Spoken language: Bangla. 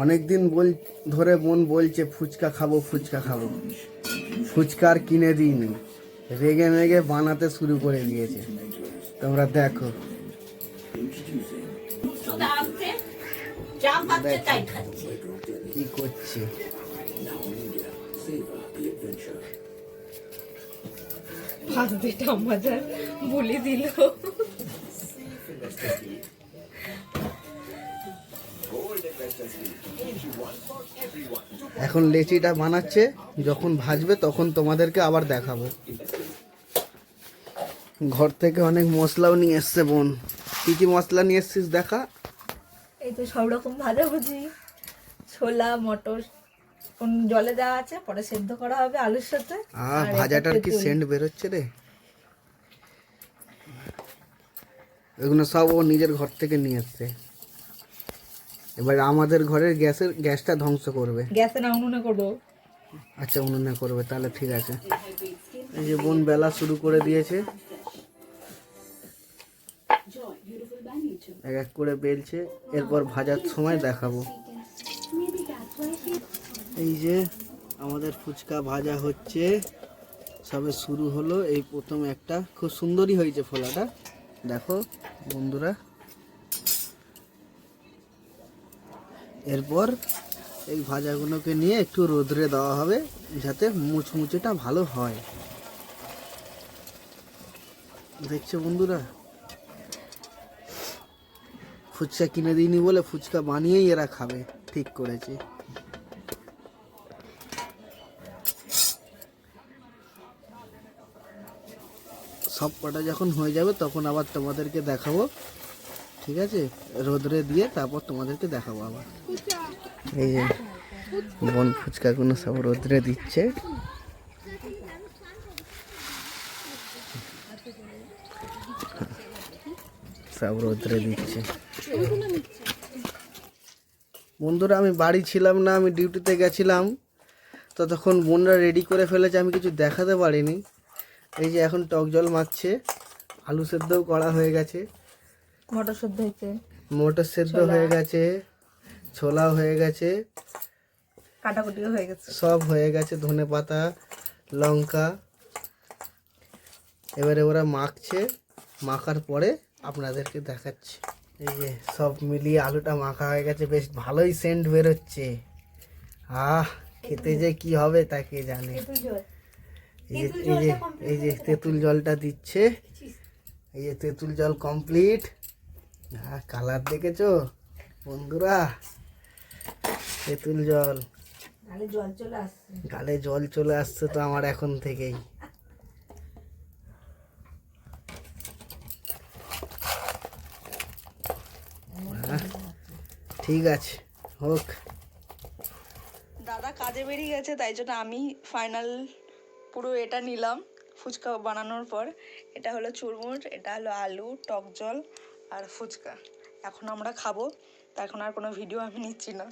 অনেক দিন ধরে মন বলছে ফুচকা খাবো ফুচকা খাবো, ফুচকা আর কিনে দিইনি, রেগে মেগে বানাতে শুরু করে দিয়েছে। তোমরা দেখো কি করছে। বলে দিল এখন লেচিটা বানাচ্ছে, যখন ভাজবে তখন তোমাদেরকে আবার দেখাবো। ঘর থেকে অনেক মশলাও নিয়ে এসছে বোন। কি কি মশলা নিয়ে এসছিস দেখা। এই তো সব রকম ভাজাভুজি, ছোলা মটর কোন জলে দেওয়া আছে, পরে সেদ্ধ করা হবে আলুর সাথে। আর ভাজাটার কি সেন্ট বেরোচ্ছে রে। এগুলো সব ও নিজের ঘর থেকে নিয়ে এসছে। এবার আমাদের ঘরের গ্যাসটা ধ্বংস করবে। গ্যাসে না উনুনে করবো। আচ্ছা উনুনে করবে, তাহলে ঠিক আছে। এই যে বোন বেলা শুরু করে দিয়েছে, এক এক করে বেলছে, এরপর ভাজার সময় দেখাবো। এই যে আমাদের ফুচকা ভাজা হচ্ছে, সবে শুরু হলো। এই প্রথম একটা, খুব সুন্দরই হয়েছে ফোলাটা, দেখো বন্ধুরা। এরপর এই ভাজাগুলোকে নিয়ে একটু রোদ্রে দেওয়া হবে, যাতে মুচমুচেটা ভালো হয়। দেখছো বন্ধুরা, ফুচকা কিনে দিইনি বলে ফুচকা বানিয়েই এরা খাবে, ঠিক করেছে। সব কটা যখন হয়ে যাবে তখন আবার তোমাদেরকে দেখাবো, ঠিক আছে। রোদ্রে দিয়ে তারপর তোমাদেরকে দেখাবো আবার। এই যে বোন ফুচকাগুলো সব রোদ্রে দিচ্ছে। সব রোদ্রে দিচ্ছে। বন্ধুরা আমি বাড়ি ছিলাম না, আমি ডিউটিতে গেছিলাম, ততক্ষণ বোনরা রেডি করে ফেলেছে, আমি কিছু দেখাতে পারিনি। এই যে এখন টক জল মাখছে, আলু সেদ্ধও করা হয়ে গেছে, মটর সেদ্ধ হয়েছে, মটর সেদ্ধ হয়ে গেছে, ছোলা হয়ে গেছে, কাটাকুটিও হয়ে গেছে, সব হয়ে গেছে, ধনে পাতা লঙ্কা। এবারে ওরা মাখছে, মাখার পরে আপনাদেরকে দেখাচ্ছি। এই যে সব মিলিয়ে আলুটা মাখা হয়ে গেছে, বেশ ভালোই সেন্ট বেরোচ্ছে। খেতে যে কি হবে তা কে জানে। এই যে তেঁতুল জলটা দিচ্ছে, এই যে তেঁতুল জল কমপ্লিট। কালার দেখেছো বন্ধুরা, তেঁতুল জল, গালে জল চলে আসছে তো আমার এখন থেকেই। ঠিক আছে, হোক। দাদা কাজে বেরিয়ে গেছে, তাই জন্য আমি ফাইনাল পুরো এটা নিলাম ফুচকা বানানোর পর। এটা হলো চুরমুর, এটা হলো আলু, টক জল আর ফুচকা। এখন আমরা খাবো, তা এখন আর কোনো ভিডিও আমি নিচ্ছি না।